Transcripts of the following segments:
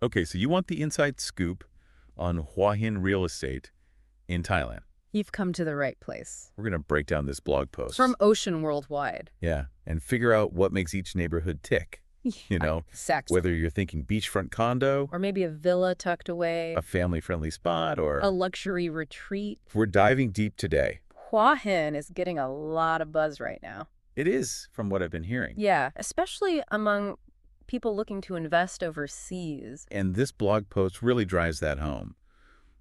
Okay, so you want the inside scoop on Hua Hin real estate in Thailand. You've come to the right place. We're going to break down this blog post. From Ocean Worldwide. Yeah, and figure out what makes each neighborhood tick. You know, Exactly. whether you're thinking beachfront condo, Or maybe a villa tucked away. a family-friendly spot, or... A luxury retreat. We're diving deep today. Hua Hin is getting a lot of buzz right now. It is, from what I've been hearing. Yeah, especially among people looking to invest overseas. And this blog post really drives that home.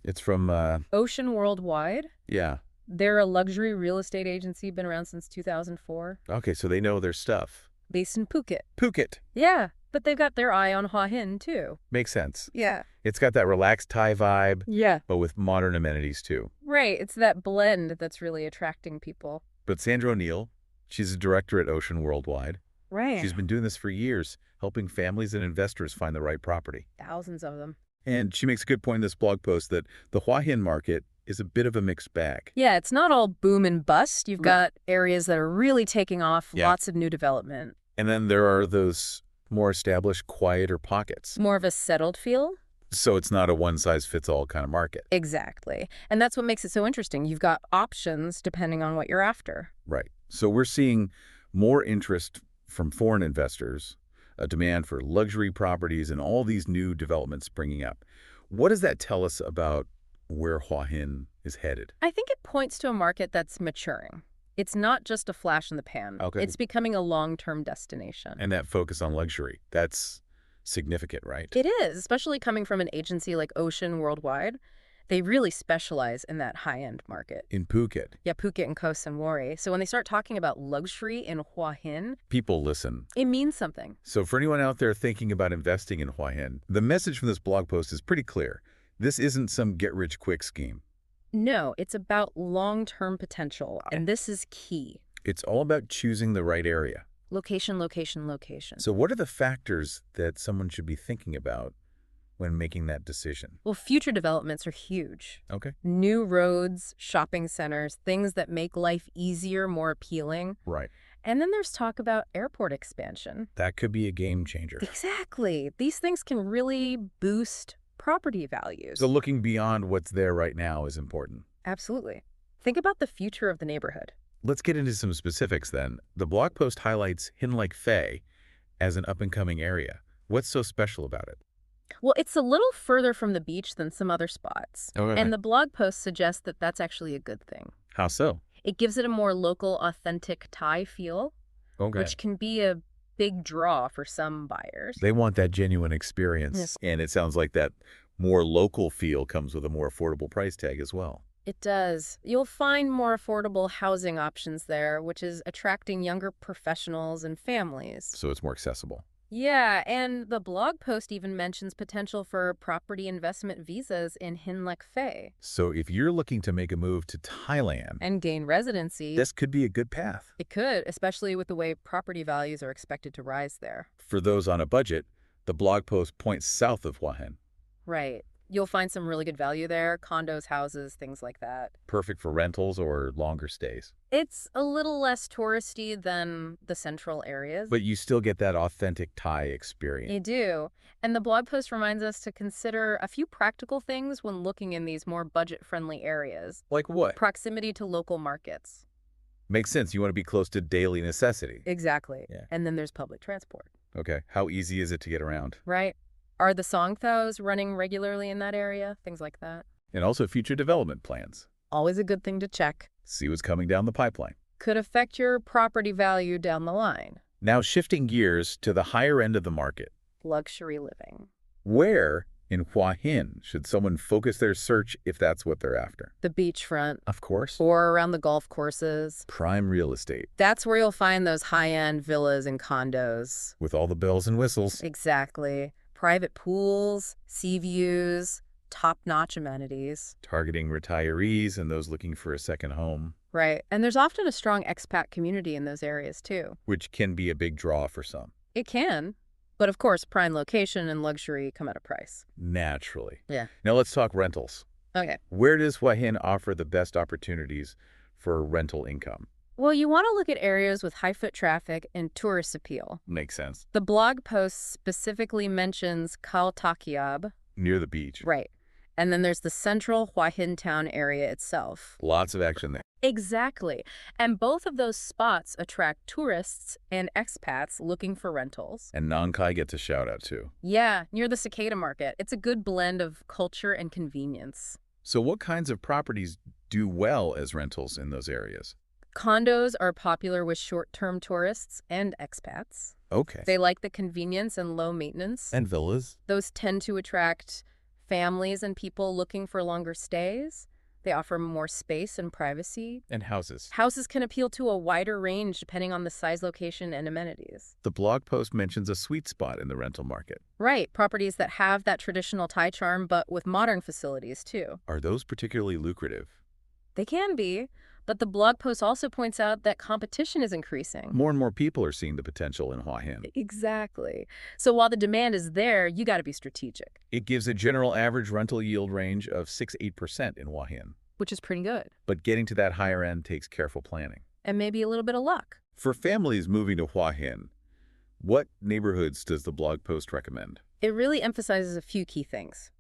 It's from, Ocean Worldwide. yeah. They're a luxury real estate agency, been around since 2004. Okay, so they know their stuff. Based in Phuket. Phuket. Yeah, but they've got their eye on Hua Hin, too. Makes sense. Yeah. It's got that relaxed Thai vibe, Yeah. but with modern amenities, too. Right, it's that blend that's really attracting people. But Sandra O'Neill, she's a director at Ocean Worldwide. Right. She's been doing this for years, helping families and investors find the right property. Thousands of them. And she makes a good point in this blog post that the Hua Hin market is a bit of a mixed bag. Yeah, it's not all boom and bust. You've got areas that are really taking off, Yeah. lots of new development. And then there are those more established, quieter pockets. More of a settled feel. So it's not a one-size-fits-all kind of market. Exactly. And that's what makes it so interesting. You've got options depending on what you're after. Right. So we're seeing more interest from foreign investors, a demand for luxury properties, and all these new developments springing up. What does that tell us about where Hua Hin is headed? I think it points to a market that's maturing. It's not just a flash in the pan. Okay. It's becoming a long-term destination. And that focus on luxury, that's significant, right? It is, especially coming from an agency like Ocean Worldwide. They really specialize in that high-end market. In Phuket, Yeah, Phuket and Koh Samui. So when they start talking about luxury in Hua Hin, people listen. it means something. So for anyone out there thinking about investing in Hua Hin, the message from this blog post is pretty clear. This isn't some get-rich-quick scheme. No, it's about long-term potential, and this is key. It's all about choosing the right area. Location, location, location. So what are the factors that someone should be thinking about when making that decision? Well, future developments are huge. Okay. New roads, shopping centers, things that make life easier, more appealing. Right. And then there's talk about airport expansion. That could be a game changer. Exactly. These things can really boost property values. So looking beyond what's there right now is important. Absolutely. Think about the future of the neighborhood. Let's get into some specifics then. The blog post highlights Hin Lek Fei as an up-and-coming area. What's so special about it? Well, it's a little further from the beach than some other spots. Okay. And the blog post suggests that that's actually a good thing. How so? It gives it a more local, authentic Thai feel, Okay. which can be a big draw for some buyers. They want that genuine experience. Yes. And it sounds like that more local feel comes with a more affordable price tag as well. It does. You'll find more affordable housing options there, which is attracting younger professionals and families. So it's more accessible. Yeah, and the blog post even mentions potential for property investment visas in Hin Lek Fei. So if you're looking to make a move to Thailand, And gain residency. this could be a good path. It could, especially with the way property values are expected to rise there. For those on a budget, the blog post points south of Hua Hin. Right. You'll find some really good value there, condos, houses, things like that. Perfect for rentals or longer stays. It's a little less touristy than the central areas. But you still get that authentic Thai experience. You do. And the blog post reminds us to consider a few practical things when looking in these more budget-friendly areas. Like what? Proximity to local markets. Makes sense. You want to be close to daily necessity. Exactly. Yeah. And then there's public transport. Okay. How easy is it to get around? Right? Are the songthaos running regularly in that area? Things like that. And also future development plans. Always a good thing to check. See what's coming down the pipeline. Could affect your property value down the line. Now shifting gears to the higher end of the market. Luxury living. Where in Hua Hin should someone focus their search if that's what they're after? The beachfront. Of course. Or around the golf courses. Prime real estate. That's where you'll find those high-end villas and condos. With all the bells and whistles. Exactly. Private pools, sea views, top-notch amenities. Targeting retirees and those looking for a second home. Right. And there's often a strong expat community in those areas, too. Which can be a big draw for some. It can. But of course, prime location and luxury come at a price. Naturally. Yeah. Now let's talk rentals. Okay. Where does Hua Hin offer the best opportunities for rental income? Well, you want to look at areas with high foot traffic and tourist appeal. Makes sense. The blog post specifically mentions Kaltakiab, Near the beach. right? And then there's the central Hua Hin town area itself. Lots of action there. Exactly. And both of those spots attract tourists and expats looking for rentals. And Nankai gets a shout out too. Yeah, near the cicada market. It's a good blend of culture and convenience. So what kinds of properties do well as rentals in those areas? Condos are popular with short-term tourists and expats. Okay. They like the convenience and low maintenance. And villas? Those tend to attract families and people looking for longer stays. They offer more space and privacy. And houses. Houses can appeal to a wider range depending on the size, location, and amenities. The blog post mentions a sweet spot in the rental market. Right, properties that have that traditional Thai charm but with modern facilities too. Are those particularly lucrative? They can be, but the blog post also points out that competition is increasing. More and more people are seeing the potential in Hua Hin. Exactly. So while the demand is there, you got to be strategic. It gives a general average rental yield range of 6–8% in Hua Hin. Which is pretty good. But getting to that higher end takes careful planning. And maybe a little bit of luck. For families moving to Hua Hin, what neighborhoods does the blog post recommend? It really emphasizes a few key things.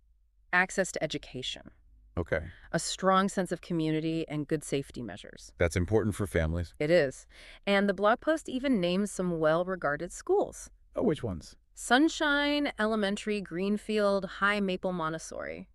Access to education, Okay. a strong sense of community, and good safety measures. That's important for families. It is. And the blog post even names some well-regarded schools. Oh, which ones? Sunshine Elementary, Greenfield, High Maple Montessori.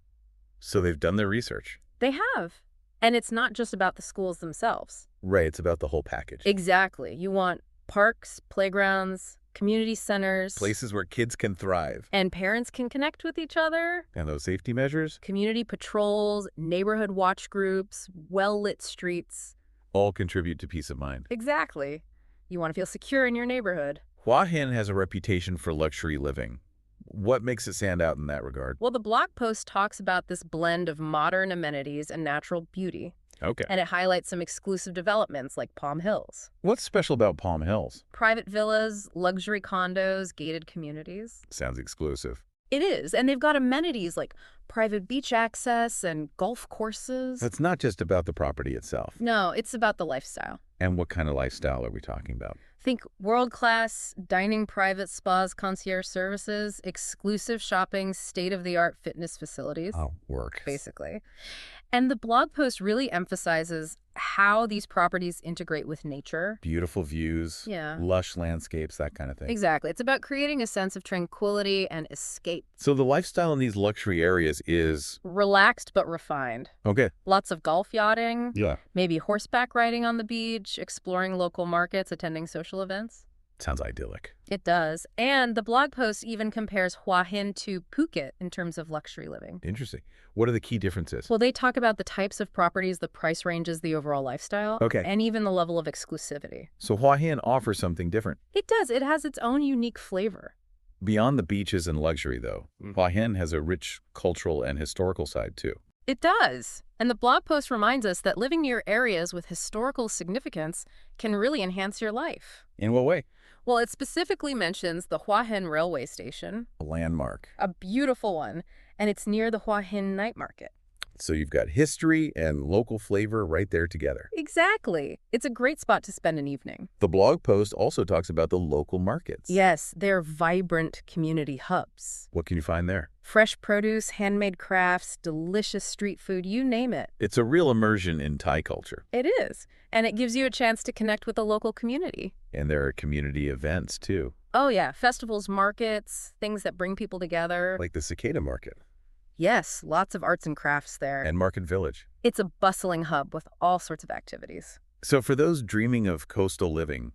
So they've done their research. They have. And it's not just about the schools themselves. Right, it's about the whole package. Exactly. You want parks, playgrounds, community centers. Places where kids can thrive. And parents can connect with each other. And those safety measures? Community patrols, neighborhood watch groups, well-lit streets. All contribute to peace of mind. Exactly. You want to feel secure in your neighborhood. Hua Hin has a reputation for luxury living. What makes it stand out in that regard? Well, the blog post talks about this blend of modern amenities and natural beauty. Okay. And it highlights some exclusive developments like Palm Hills. What's special about Palm Hills? Private villas, luxury condos, gated communities. Sounds exclusive. It is, and they've got amenities like private beach access and golf courses. It's not just about the property itself. No, it's about the lifestyle. And what kind of lifestyle are we talking about? Think world-class dining, private spas, concierge services, exclusive shopping, state-of-the-art fitness facilities. Oh, work. Basically. And the blog post really emphasizes how these properties integrate with nature. Beautiful views, Yeah. lush landscapes, that kind of thing. Exactly. It's about creating a sense of tranquility and escape. So the lifestyle in these luxury areas is... Relaxed but refined. Okay. Lots of golf yachting, Yeah. maybe horseback riding on the beach, exploring local markets, attending social events. Sounds idyllic. It does. And the blog post even compares Hua Hin to Phuket in terms of luxury living. Interesting. What are the key differences? Well, they talk about the types of properties, the price ranges, the overall lifestyle, Okay. and even the level of exclusivity. So Hua Hin offers something different. It does. It has its own unique flavor. Beyond the beaches and luxury, though, Hua Hin has a rich cultural and historical side, too. It does. And the blog post reminds us that living near areas with historical significance can really enhance your life. In what way? Well, it specifically mentions the Hua Hin railway station, A landmark. a beautiful one, and it's near the Hua Hin night market. So you've got history and local flavor right there together. Exactly. It's a great spot to spend an evening. The blog post also talks about the local markets. Yes, they're vibrant community hubs. What can you find there? Fresh produce, handmade crafts, delicious street food, you name it. It's a real immersion in Thai culture. It is. And it gives you a chance to connect with the local community. And there are community events, too. Oh, yeah. Festivals, markets, things that bring people together. Like the Cicada Market Yes, lots of arts and crafts there. and Market Village. It's a bustling hub with all sorts of activities. So for those dreaming of coastal living,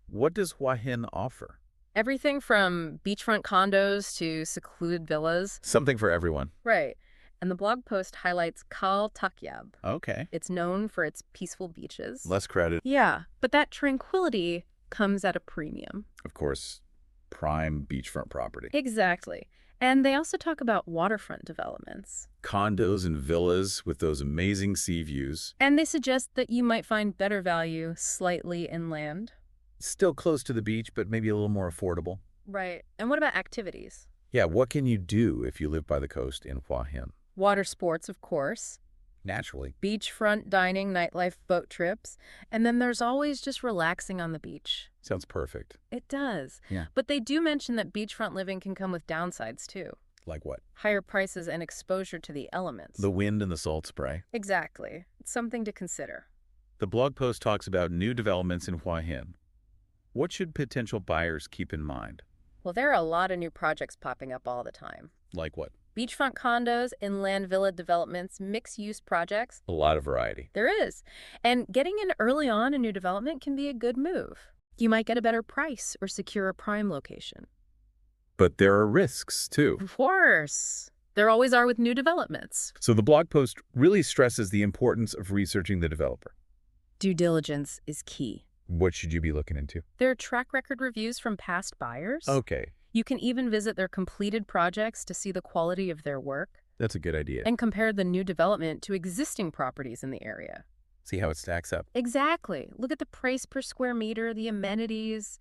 what does Hua Hin offer? Everything from beachfront condos to secluded villas. Something for everyone. Right. And the blog post highlights Kal Takyab. Okay. It's known for its peaceful beaches. Less crowded. Yeah, but that tranquility comes at a premium. Of course, prime beachfront property. Exactly. And they also talk about waterfront developments. Condos and villas with those amazing sea views. And they suggest that you might find better value slightly inland. Still close to the beach, but maybe a little more affordable. Right. And what about activities? Yeah, what can you do if you live by the coast in Hua Hin? Water sports, of course. Naturally. Beachfront dining, nightlife, boat trips, and then there's always just relaxing on the beach. Sounds perfect. It does. Yeah. But they do mention that beachfront living can come with downsides, too. Like what? Higher prices and exposure to the elements. The wind and the salt spray. Exactly. It's something to consider. The blog post talks about new developments in Hua Hin. What should potential buyers keep in mind? Well, there are a lot of new projects popping up all the time. Like what? Beachfront condos, inland villa developments, mixed-use projects. A lot of variety. There is. And getting in early on a new development can be a good move. You might get a better price or secure a prime location. But there are risks, too. Of course. There always are with new developments. So the blog post really stresses the importance of researching the developer. Due diligence is key. What should you be looking into? There are track record reviews from past buyers. Okay, You can even visit their completed projects to see the quality of their work that's a good idea. and compare the new development to existing properties in the area. See how it stacks up. Exactly. Look at the price per square meter, the amenities,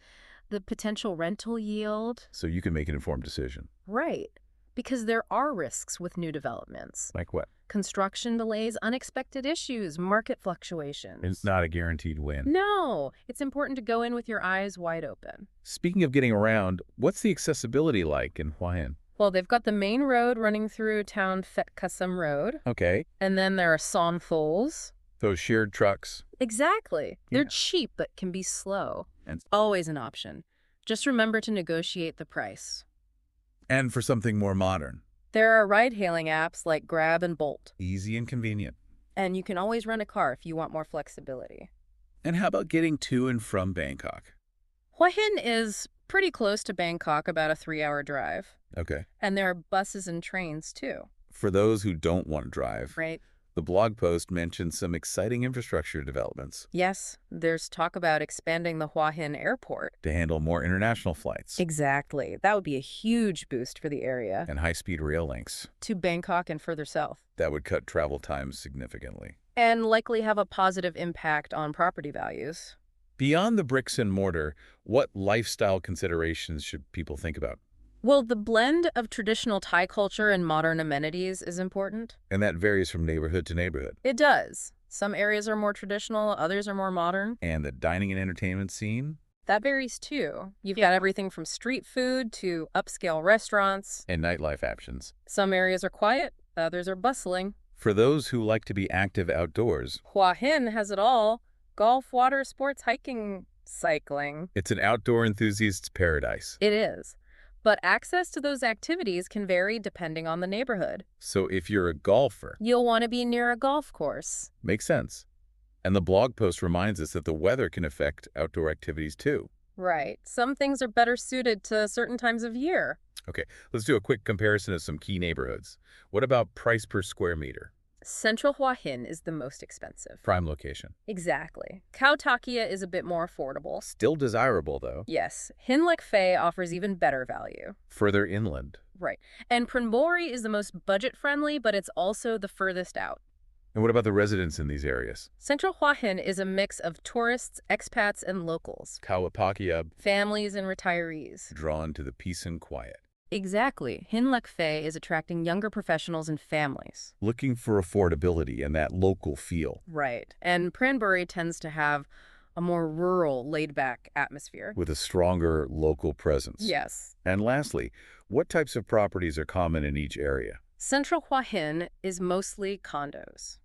the potential rental yield. So you can make an informed decision. Right. Because there are risks with new developments. Like what? Construction delays, unexpected issues, market fluctuations. It's not a guaranteed win. No, it's important to go in with your eyes wide open. Speaking of getting around, what's the accessibility like in Hua Hin? Well, they've got the main road running through town, Fet Kasem Road, Okay, and then there are Sonfols. those shared trucks. Exactly. They're Yeah. cheap but can be slow. And- Always an option. Just remember to negotiate the price. And for something more modern, There are ride-hailing apps like Grab and Bolt, easy and convenient. and you can always rent a car if you want more flexibility. And how about getting to and from Bangkok? Hua Hin is pretty close to Bangkok, about a 3-hour drive. Okay. And there are buses and trains, too. For those who don't want to drive, Right? the blog post mentions some exciting infrastructure developments Yes, there's talk about expanding the Hua Hin airport. to handle more international flights Exactly. That would be a huge boost for the area. and high-speed rail links. To Bangkok and further south. That would cut travel times significantly. And likely have a positive impact on property values. Beyond the bricks and mortar, what lifestyle considerations should people think about? Well, the blend of traditional Thai culture and modern amenities is important. And that varies from neighborhood to neighborhood. It does. Some areas are more traditional, others are more modern. And the dining and entertainment scene? That varies too. You've got everything from street food to upscale restaurants. And nightlife options. Some areas are quiet, others are bustling. For those who like to be active outdoors, Hua Hin has it all. Golf, water sports, hiking, cycling. it's an outdoor enthusiast's paradise. It is. But access to those activities can vary depending on the neighborhood. So if you're a golfer, You'll want to be near a golf course. makes sense. And the blog post reminds us that the weather can affect outdoor activities too. Right. Some things are better suited to certain times of year. Okay, let's do a quick comparison of some key neighborhoods. What about price per square meter? Central Hua Hin is the most expensive. Prime location. Exactly. Kautakia is a bit more affordable. Still desirable, though. Yes, Hin Lek Fei offers even better value. Further inland. Right. And Pranbori is the most budget-friendly, but it's also the furthest out. And what about the residents in these areas? Central Hua Hin is a mix of tourists, expats, and locals. Kawapakia, Families and retirees. drawn to the peace and quiet. Exactly. Hin Lek Fei is attracting younger professionals and families. Looking for affordability and that local feel. Right. And Pranbury tends to have a more rural, laid-back atmosphere. With a stronger local presence. Yes. And lastly, what types of properties are common in each area? Central Hua Hin is mostly condos,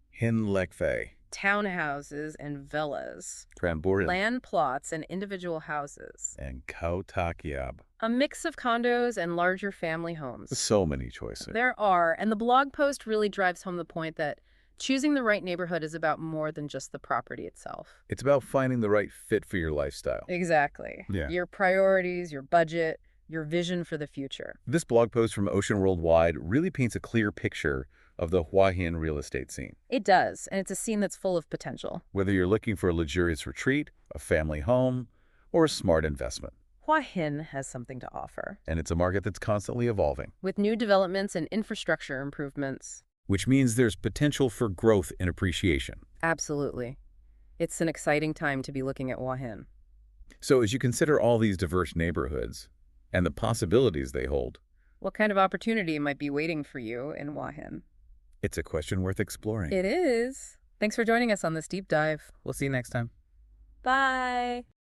Hin Lek Fei, townhouses and villas, Pramburin, land plots and individual houses, and Kautakiab. a mix of condos and larger family homes. So many choices. There are, and the blog post really drives home the point that choosing the right neighborhood is about more than just the property itself. It's about finding the right fit for your lifestyle. Exactly. Yeah. Your priorities, your budget, your vision for the future. This blog post from Ocean Worldwide really paints a clear picture of the Hua Hin real estate scene. It does, and it's a scene that's full of potential. Whether you're looking for a luxurious retreat, a family home, or a smart investment. Hua Hin has something to offer. And it's a market that's constantly evolving, With new developments and infrastructure improvements. which means there's potential for growth and appreciation. Absolutely. It's an exciting time to be looking at Hua Hin. So as you consider all these diverse neighborhoods and the possibilities they hold, What kind of opportunity might be waiting for you in Hua Hin? It's a question worth exploring. It is. Thanks for joining us on this deep dive. We'll see you next time. Bye.